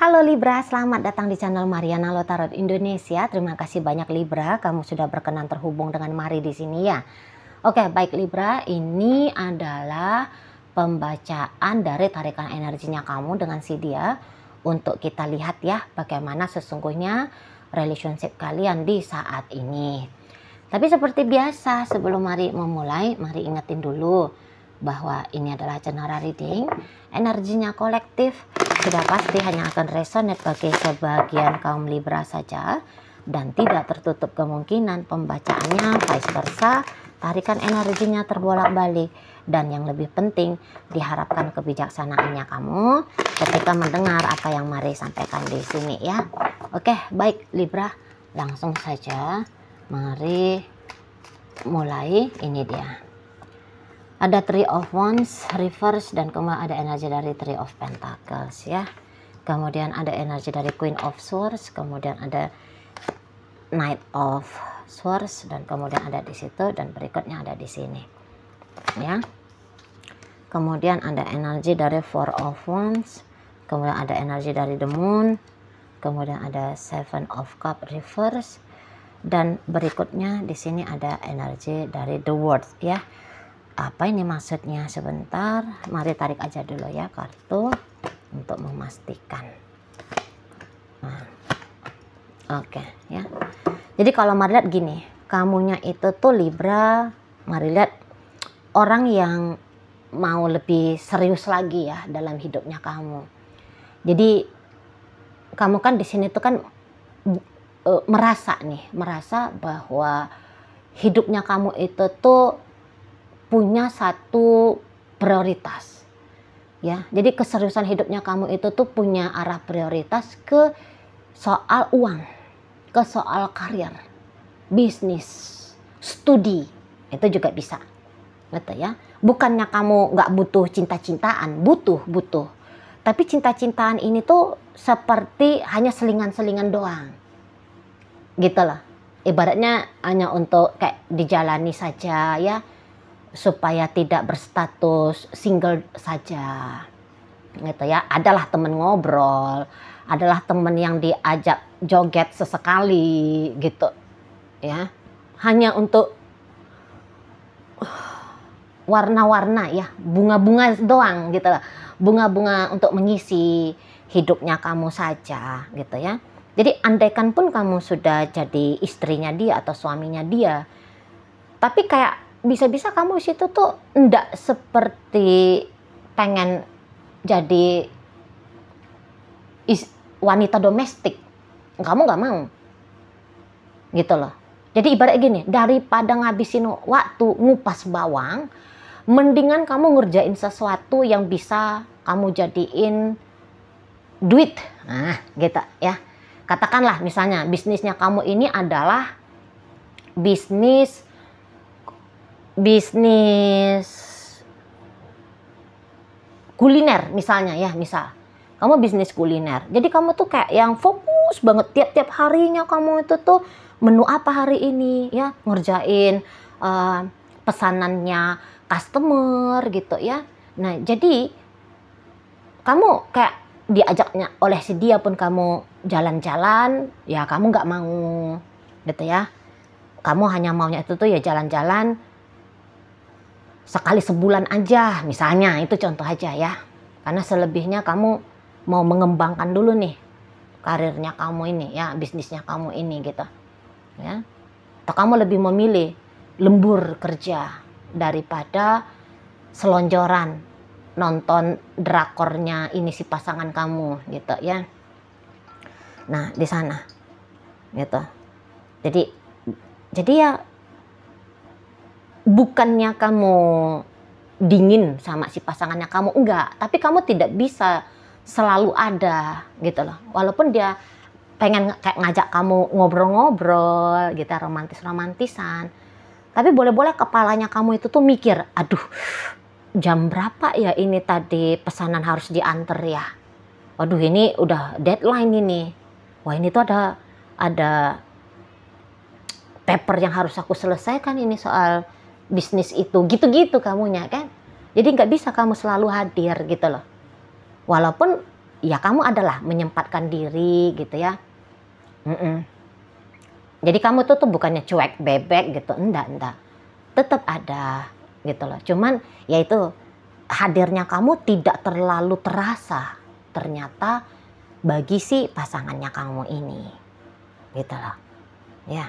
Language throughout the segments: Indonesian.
Halo Libra, selamat datang di channel Mariana Lotarot Indonesia. Terima kasih banyak Libra, kamu sudah berkenan terhubung dengan Mari di sini ya. Oke, baik Libra, ini adalah pembacaan dari tarikan energinya kamu dengan si dia untuk kita lihat ya bagaimana sesungguhnya relationship kalian di saat ini. Tapi seperti biasa, sebelum Mari memulai, Mari ingetin dulu bahwa ini adalah general reading, energinya kolektif, sudah pasti hanya akan resonate bagi sebagian kaum Libra saja dan tidak tertutup kemungkinan pembacaannya vice versa, tarikan energinya terbolak-balik, dan yang lebih penting diharapkan kebijaksanaannya kamu ketika mendengar apa yang Mari sampaikan di sini ya. Oke, baik Libra, langsung saja Mari mulai. Ini dia. Ada Three of Wands reverse dan kemudian ada energi dari Three of Pentacles ya. Kemudian ada energi dari Queen of Swords, kemudian ada Knight of Swords dan kemudian ada di situ dan berikutnya ada di sini. Ya. Kemudian ada energi dari Four of Wands, kemudian ada energi dari The Moon, kemudian ada Seven of Cups reverse dan berikutnya di sini ada energi dari The World ya. Apa ini maksudnya? Sebentar, Mari tarik aja dulu ya kartu untuk memastikan. Nah, oke ya. Jadi kalau Mari lihat gini, kamunya itu tuh Libra, Mari lihat orang yang mau lebih serius lagi ya dalam hidupnya kamu. Jadi kamu kan di sini tuh kan merasa bahwa hidupnya kamu itu tuh punya satu prioritas ya. Jadi keseriusan hidupnya kamu itu tuh punya arah prioritas ke soal uang, ke soal karir, bisnis, studi, itu juga bisa gitu ya. Bukannya kamu nggak butuh cinta-cintaan, butuh, tapi cinta-cintaan ini tuh seperti hanya selingan-selingan doang gitu loh. Ibaratnya hanya untuk kayak dijalani saja ya, supaya tidak berstatus single saja gitu ya. Adalah temen ngobrol, adalah temen yang diajak joget sesekali gitu ya, hanya untuk warna-warna ya, bunga-bunga doang gitu lah, bunga-bunga untuk mengisi hidupnya kamu saja gitu ya. Jadi andaikan pun kamu sudah jadi istrinya dia atau suaminya dia, tapi kayak bisa-bisa kamu situ tuh enggak seperti pengen jadi wanita domestik, kamu nggak mau gitu loh. Jadi ibarat gini, daripada ngabisin waktu ngupas bawang, mendingan kamu ngerjain sesuatu yang bisa kamu jadiin duit. Nah gitu ya, katakanlah misalnya bisnisnya kamu ini adalah bisnis kuliner misalnya ya, misal kamu bisnis kuliner, jadi kamu tuh kayak yang fokus banget tiap-tiap harinya kamu itu tuh menu apa hari ini ya, ngerjain pesanannya customer gitu ya. Nah jadi kamu kayak diajaknya oleh si dia pun kamu jalan-jalan ya, kamu nggak mau gitu ya. Kamu hanya maunya itu tuh ya jalan-jalan sekali sebulan aja misalnya, itu contoh aja ya. Karena selebihnya kamu mau mengembangkan dulu nih karirnya kamu ini ya, bisnisnya kamu ini gitu ya. Atau kamu lebih memilih lembur kerja daripada selonjoran nonton drakornya ini si pasangan kamu gitu ya. Nah di sana gitu. Jadi ya bukannya kamu dingin sama si pasangannya kamu, enggak, tapi kamu tidak bisa selalu ada gitu loh. Walaupun dia pengen kayak ngajak kamu ngobrol-ngobrol gitu, romantis-romantisan, tapi boleh-boleh kepalanya kamu itu tuh mikir, aduh jam berapa ya ini tadi pesanan harus diantar ya, waduh ini udah deadline ini, wah ini tuh ada paper yang harus aku selesaikan ini soal bisnis itu, gitu-gitu kamunya kan. Jadi nggak bisa kamu selalu hadir gitu loh. Walaupun ya kamu adalah menyempatkan diri gitu ya. Jadi kamu tuh bukannya cuek bebek gitu, enggak. Tetap ada gitu loh. Cuman ya itu hadirnya kamu tidak terlalu terasa ternyata bagi si pasangannya kamu ini. Gitu loh. Ya.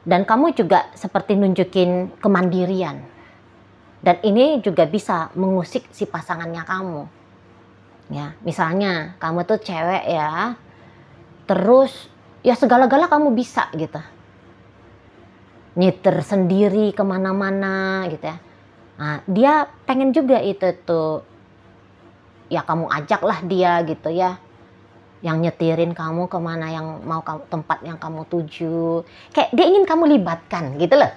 Dan kamu juga seperti nunjukin kemandirian. Dan ini juga bisa mengusik si pasangannya kamu. Ya, misalnya kamu tuh cewek ya, terus ya segala-gala kamu bisa gitu. Nyetir sendiri kemana-mana gitu ya. Nah, dia pengen juga itu tuh, ya kamu ajaklah dia gitu ya. Yang nyetirin kamu kemana yang mau tempat yang kamu tuju. Kayak dia ingin kamu libatkan gitu loh.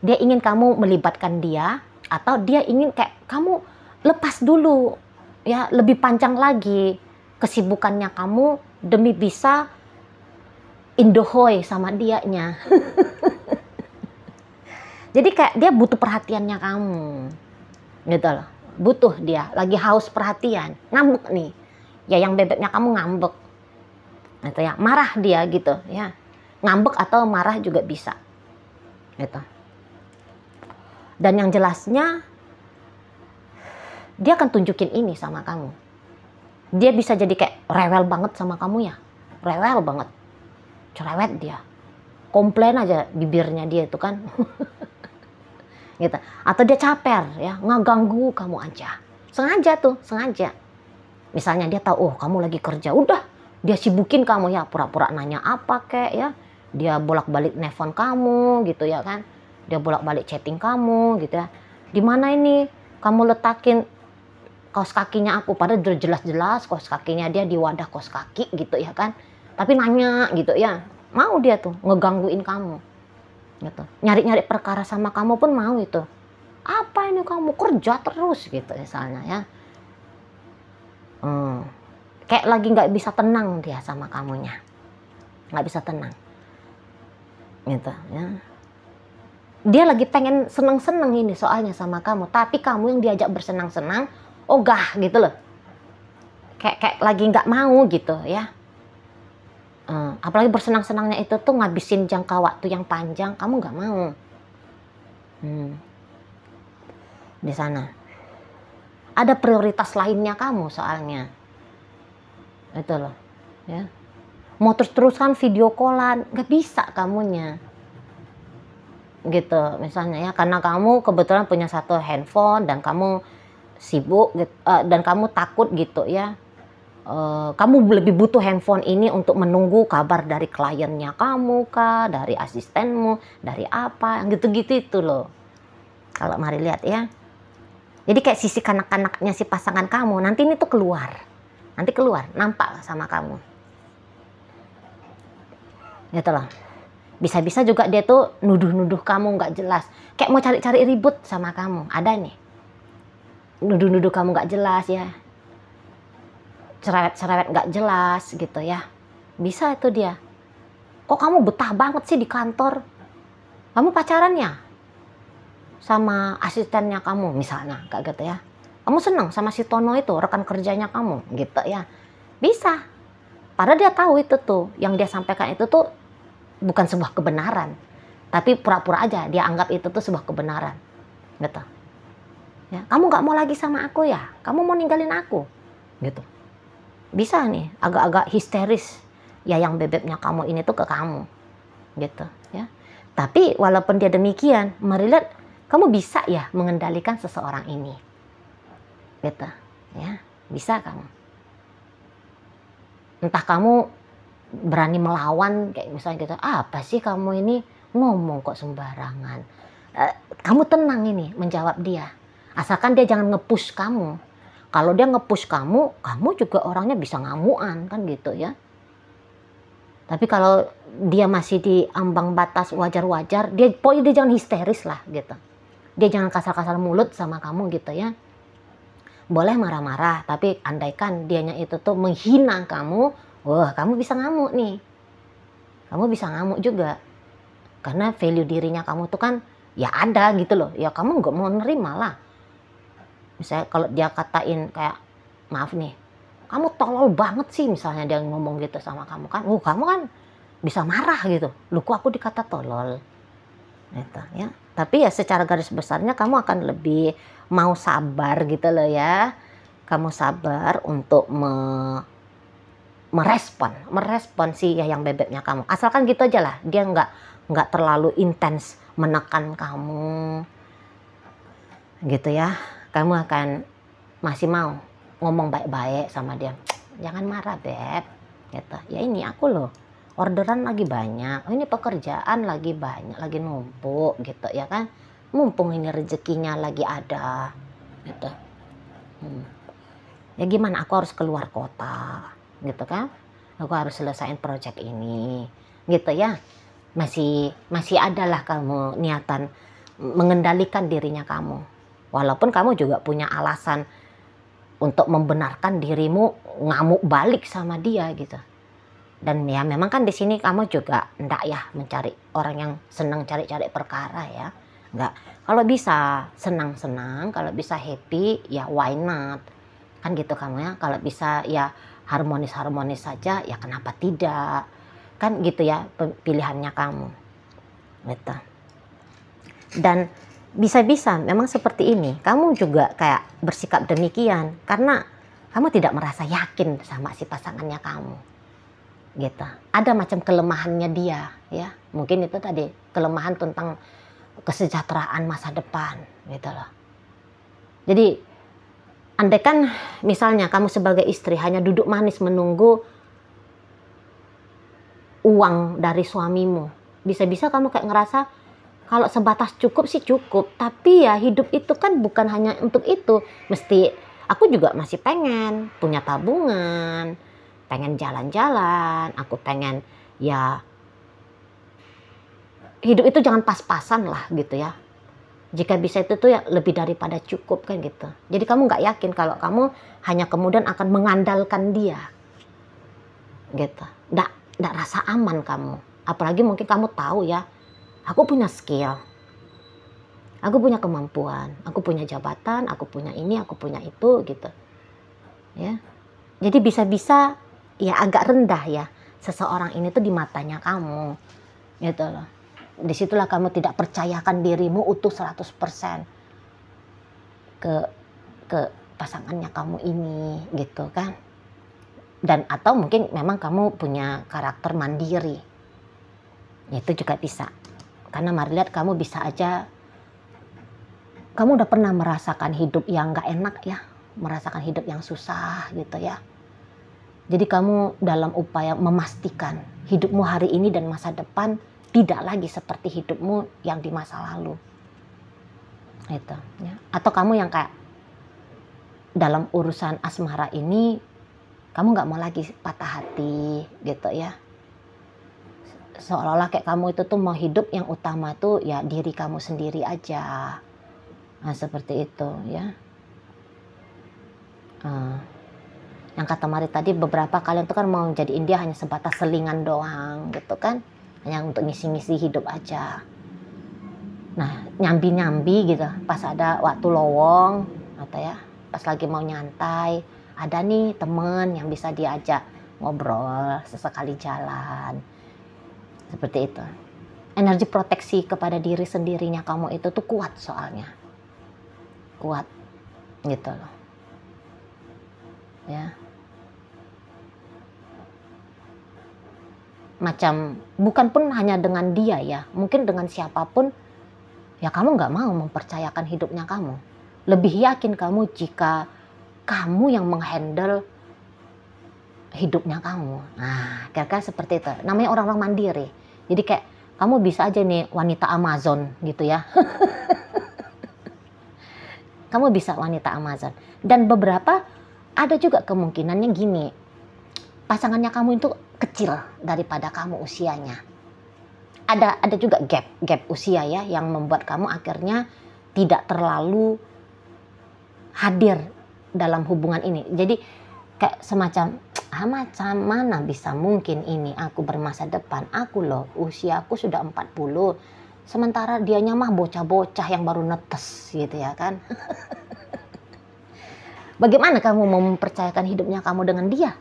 Dia ingin kamu melibatkan dia, atau dia ingin kayak kamu lepas dulu ya, lebih panjang lagi kesibukannya kamu demi bisa indohoy sama dianya. Jadi kayak dia butuh perhatiannya kamu gitu loh, butuh, dia lagi haus perhatian, ngambek nih ya, yang bebeknya kamu ngambek gitu ya, marah dia gitu ya, ngambek atau marah juga bisa gitu. Dan yang jelasnya dia akan tunjukin ini sama kamu. Dia bisa jadi kayak rewel banget sama kamu ya. Rewel banget. Cerewet dia. Komplain aja bibirnya dia itu kan. Gitu. Atau dia caper ya, ngeganggu kamu aja. Sengaja tuh, sengaja. Misalnya dia tahu, oh kamu lagi kerja. Udah, dia sibukin kamu ya. Pura-pura nanya apa kek ya. Dia bolak-balik nelfon kamu gitu ya kan. Dia bolak-balik chatting kamu gitu ya. Di mana ini kamu letakin kaos kakinya aku, padahal udah jelas-jelas kaos kakinya dia di wadah kaos kaki gitu ya kan. Tapi nanya gitu ya. Mau dia tuh ngegangguin kamu. Gitu. Nyari-nyari perkara sama kamu pun mau itu. Apa ini kamu kerja terus gitu misalnya ya. Kayak lagi nggak bisa tenang dia sama kamunya. Nggak bisa tenang. Gitu ya. Dia lagi pengen seneng-seneng ini soalnya sama kamu, tapi kamu yang diajak bersenang-senang ogah gitu loh, kayak lagi nggak mau gitu ya. Apalagi bersenang-senangnya itu tuh ngabisin jangka waktu yang panjang, kamu nggak mau. Di sana ada prioritas lainnya kamu soalnya, itu loh ya. Mau terus-terusan video callan nggak bisa kamunya. Gitu misalnya ya, karena kamu kebetulan punya satu handphone dan kamu sibuk gitu, dan kamu takut gitu ya, kamu lebih butuh handphone ini untuk menunggu kabar dari kliennya kamu kah, dari asistenmu, dari apa gitu-gitu itu loh. Kalau mari lihat ya, jadi kayak sisi kanak-kanaknya si pasangan kamu nanti ini tuh keluar, nampak sama kamu gitu loh. Bisa-bisa juga dia tuh nuduh-nuduh kamu nggak jelas. Kayak mau cari-cari ribut sama kamu. Ada nih. Nuduh-nuduh kamu nggak jelas ya. Cerewet-cerewet nggak jelas gitu ya. Bisa itu dia. Kok kamu betah banget sih di kantor? Kamu pacaran ya? Sama asistennya kamu misalnya. Kayak gitu ya. Kamu senang sama si Tono itu, rekan kerjanya kamu. Gitu ya. Bisa. Padahal dia tahu itu tuh. Yang dia sampaikan itu tuh bukan sebuah kebenaran, tapi pura-pura aja dia anggap itu tuh sebuah kebenaran, gitu. Ya, kamu nggak mau lagi sama aku ya? Kamu mau ninggalin aku, gitu. Bisa nih, agak-agak histeris ya yang bebeknya kamu ini tuh ke kamu, gitu. Ya. Tapi walaupun dia demikian, mari lihat kamu bisa ya mengendalikan seseorang ini, gitu. Ya, bisa kamu. Entah kamu berani melawan kayak misalnya gitu, apa sih kamu ini ngomong kok sembarangan. Kamu tenang ini menjawab dia, asalkan dia jangan nge-push kamu. Kalau dia nge-push kamu, kamu juga orangnya bisa ngamuan kan gitu ya. Tapi kalau dia masih di ambang batas wajar-wajar, pokoknya dia jangan histeris lah gitu. Dia jangan kasar-kasar mulut sama kamu gitu ya. Boleh marah-marah, tapi andaikan dianya itu tuh menghina kamu, wah, kamu bisa ngamuk nih. Kamu bisa ngamuk juga. Karena value dirinya kamu tuh kan ya ada gitu loh. Ya kamu nggak mau nerima lah. Misalnya kalau dia katain kayak, maaf nih, kamu tolol banget sih, misalnya dia ngomong gitu sama kamu kan, kamu kan bisa marah gitu, lu kok aku dikata tolol, gitu ya. Tapi ya secara garis besarnya kamu akan lebih mau sabar gitu loh ya, kamu sabar untuk merespon si yang bebeknya kamu, asalkan gitu aja lah, dia nggak terlalu intens menekan kamu gitu ya. Kamu akan masih mau ngomong baik-baik sama dia, jangan marah beb gitu ya, ini aku loh orderan lagi banyak, ini pekerjaan lagi banyak, lagi numpuk gitu ya kan, mumpung ini rezekinya lagi ada gitu. Ya gimana, aku harus keluar kota gitu kan, aku harus selesaiin project ini gitu ya. Masih adalah kamu niatan mengendalikan dirinya kamu, walaupun kamu juga punya alasan untuk membenarkan dirimu ngamuk balik sama dia gitu. Dan ya memang kan di sini kamu juga enggak ya mencari orang yang senang cari-cari perkara ya, enggak. Kalau bisa senang-senang, kalau bisa happy ya why not, kan gitu kamu ya. Kalau bisa ya harmonis-harmonis saja ya kenapa tidak, kan gitu ya pilihannya kamu gitu. Dan bisa-bisa memang seperti ini kamu juga kayak bersikap demikian karena kamu tidak merasa yakin sama si pasangannya kamu gitu. Ada macam kelemahannya dia ya, mungkin itu tadi kelemahan tentang kesejahteraan masa depan gitu loh. Jadi andaikan misalnya kamu sebagai istri hanya duduk manis menunggu uang dari suamimu, bisa-bisa kamu kayak ngerasa kalau sebatas cukup sih cukup, tapi ya hidup itu kan bukan hanya untuk itu. Mesti aku juga masih pengen punya tabungan, pengen jalan-jalan, aku pengen ya hidup itu jangan pas-pasan lah gitu ya. Jika bisa itu tuh ya lebih daripada cukup kan gitu. Jadi kamu nggak yakin kalau kamu hanya kemudian akan mengandalkan dia gitu. Nggak rasa aman kamu. Apalagi mungkin kamu tahu ya, aku punya skill, aku punya kemampuan, aku punya jabatan, aku punya ini, aku punya itu gitu ya. Jadi bisa-bisa ya agak rendah ya seseorang ini tuh di matanya kamu gitu loh. Disitulah kamu tidak percayakan dirimu utuh 100% ke pasangannya kamu ini gitu kan. Dan atau mungkin memang kamu punya karakter mandiri, itu juga bisa. Karena mari lihat, kamu bisa aja kamu udah pernah merasakan hidup yang gak enak ya, merasakan hidup yang susah gitu ya. Jadi kamu dalam upaya memastikan hidupmu hari ini dan masa depan tidak lagi seperti hidupmu yang di masa lalu gitu ya. Atau kamu yang kayak dalam urusan asmara ini kamu gak mau lagi patah hati gitu ya, seolah-olah kayak kamu itu tuh mau hidup yang utama tuh ya diri kamu sendiri aja. Nah, seperti itu ya. Yang kata Mari tadi, beberapa kalian tuh kan mau jadiin dia hanya sebatas selingan doang gitu kan, hanya untuk ngisi-ngisi hidup aja. Nah, nyambi-nyambi gitu pas ada waktu lowong atau ya pas lagi mau nyantai, ada nih temen yang bisa diajak ngobrol sesekali jalan. Seperti itu. Energi proteksi kepada diri sendirinya kamu itu tuh kuat soalnya. Kuat gitu loh. Ya. Macam bukan pun hanya dengan dia ya, mungkin dengan siapapun ya kamu nggak mau mempercayakan hidupnya kamu. Lebih yakin kamu jika kamu yang menghandle hidupnya kamu. Nah, kira-kira seperti itu. Namanya orang-orang mandiri. Jadi kayak kamu bisa aja nih wanita Amazon gitu ya. Kamu bisa wanita Amazon. Dan beberapa ada juga kemungkinannya gini, pasangannya kamu itu kecil daripada kamu usianya. Ada juga gap usia ya yang membuat kamu akhirnya tidak terlalu hadir dalam hubungan ini. Jadi kayak semacam macam mana bisa mungkin ini aku bermasa depan, aku loh usiaku sudah 40, sementara dianya mah bocah-bocah yang baru netes gitu ya kan. Bagaimana kamu mau mempercayakan hidupnya kamu dengan dia?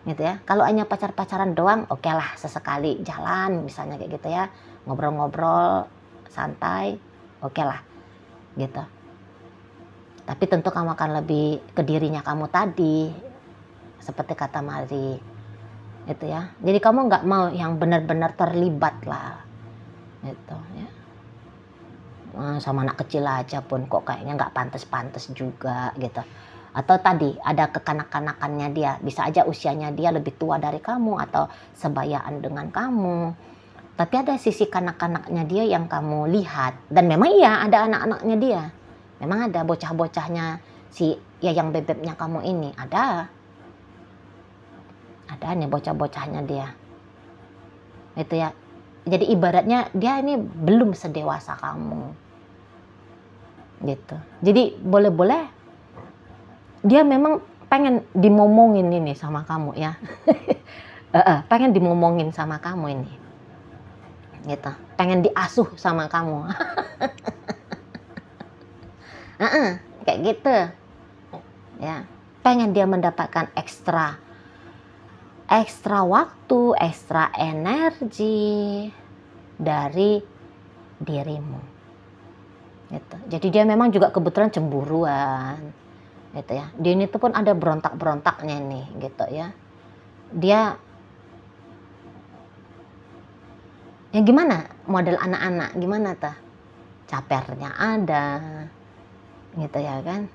Gitu ya. Kalau hanya pacar-pacaran doang, oke lah, sesekali jalan misalnya kayak gitu ya, ngobrol-ngobrol santai, oke lah gitu. Tapi tentu kamu akan lebih ke dirinya kamu tadi, seperti kata Mari itu ya. Jadi kamu nggak mau yang benar-benar terlibat lah gitu ya. Sama anak kecil aja pun kok kayaknya nggak pantas-pantas juga gitu. Atau tadi ada kekanak-kanakannya dia, bisa aja usianya dia lebih tua dari kamu atau sebayaan dengan kamu. Tapi ada sisi kanak-kanaknya dia yang kamu lihat. Dan memang iya ada anak-anaknya dia. Memang ada bocah-bocahnya si ya yang bebeknya kamu ini. Ada nih bocah-bocahnya dia. Itu ya. Jadi ibaratnya dia ini belum sedewasa kamu. Gitu. Jadi boleh-boleh dia memang pengen dimomongin ini sama kamu ya. Pengen dimomongin sama kamu ini. Gitu. Pengen diasuh sama kamu. Kayak gitu. Ya. Pengen dia mendapatkan ekstra waktu, ekstra energi dari dirimu. Gitu. Jadi dia memang juga kebetulan cemburuan. Gitu ya. Dia ini tuh pun ada berontak-berontaknya nih gitu ya. Dia ya gimana model anak-anak gimana tuh? Capernya ada. Gitu ya kan.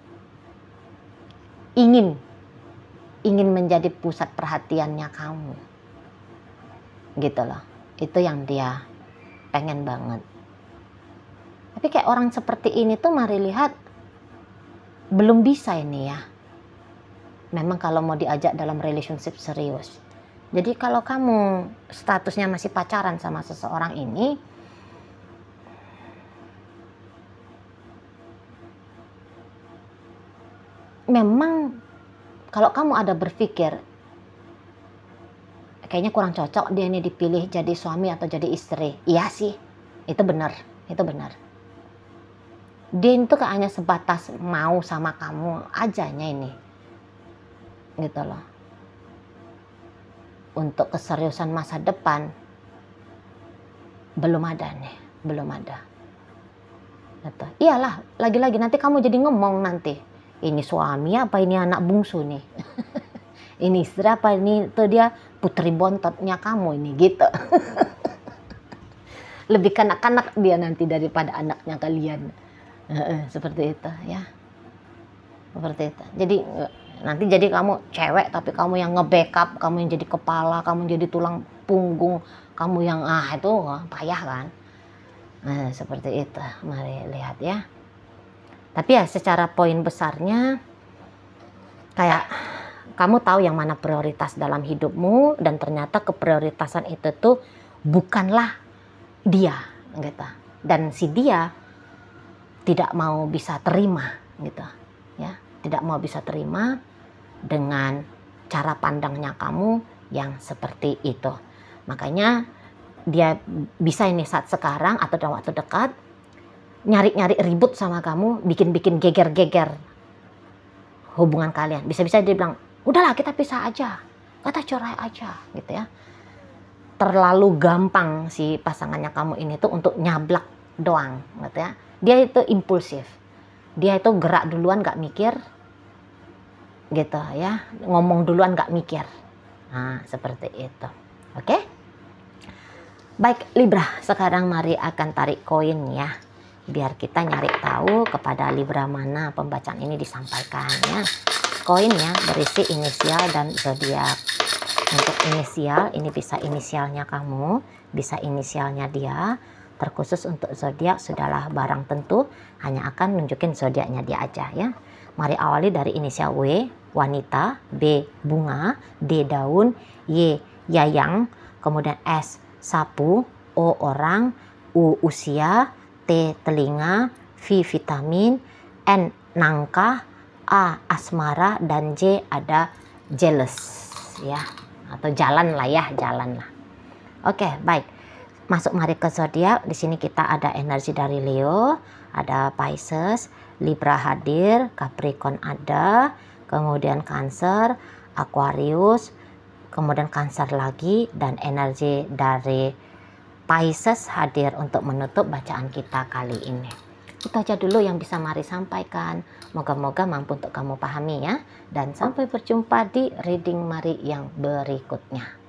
Ingin menjadi pusat perhatiannya kamu. Gitu loh. Itu yang dia pengen banget. Tapi kayak orang seperti ini tuh Mari lihat belum bisa ini ya. Memang kalau mau diajak dalam relationship serius. Jadi kalau kamu statusnya masih pacaran sama seseorang ini, memang kalau kamu ada berpikir kayaknya kurang cocok dia ini dipilih jadi suami atau jadi istri. Iya sih, itu benar. Dia itu hanya sebatas mau sama kamu ajanya ini. Gitu loh. Untuk keseriusan masa depan belum ada nih, belum ada. Gitu. Iyalah, lagi-lagi nanti kamu jadi ngomong nanti. Ini suami apa ini anak bungsu nih? Ini istri apa ini tuh dia putri bontotnya kamu ini gitu. Lebih kanak-kanak dia nanti daripada anaknya kalian. Seperti itu ya. Seperti itu. Jadi nanti jadi kamu cewek tapi kamu yang nge-backup, kamu yang jadi kepala, kamu jadi tulang punggung, kamu yang itu payah kan. Nah, seperti itu. Mari lihat ya. Tapi ya secara poin besarnya kayak kamu tahu yang mana prioritas dalam hidupmu dan ternyata keprioritasan itu tuh bukanlah dia gitu. Dan si dia tidak mau bisa terima gitu ya, tidak mau bisa terima dengan cara pandangnya kamu yang seperti itu. Makanya dia bisa ini saat sekarang atau dalam waktu dekat nyari-nyari ribut sama kamu, bikin-bikin geger-geger hubungan kalian. Bisa-bisa dia bilang, udahlah kita pisah aja, kata cerai aja gitu ya. Terlalu gampang si pasangannya kamu ini tuh untuk nyablak doang gitu ya. Dia itu impulsif, dia itu gerak duluan gak mikir gitu ya, ngomong duluan gak mikir. Nah seperti itu. Oke, baik Libra, sekarang mari akan tarik koin ya, biar kita nyari tahu kepada Libra mana pembacaan ini disampaikan ya. Koin ya berisi inisial dan zodiak. Untuk inisial ini bisa inisialnya kamu, bisa inisialnya dia. Terkhusus untuk zodiak sudahlah barang tentu, hanya akan nunjukin zodiaknya dia aja ya. Mari awali dari inisial W, wanita, B, bunga, D, daun, Y, yayang, kemudian S, sapu, O, orang, U, usia, T, telinga, V, vitamin, N, nangka, A, asmara, dan J ada jealous ya, atau jalan lah ya, jalan lah. Oke, baik. Masuk mari ke zodiak. Di sini kita ada energi dari Leo, ada Pisces, Libra hadir, Capricorn ada, kemudian Cancer, Aquarius, kemudian Cancer lagi, dan energi dari Pisces hadir untuk menutup bacaan kita kali ini. Itu aja dulu yang bisa Mari sampaikan. Moga-moga mampu untuk kamu pahami ya. Dan sampai berjumpa di reading Mari yang berikutnya.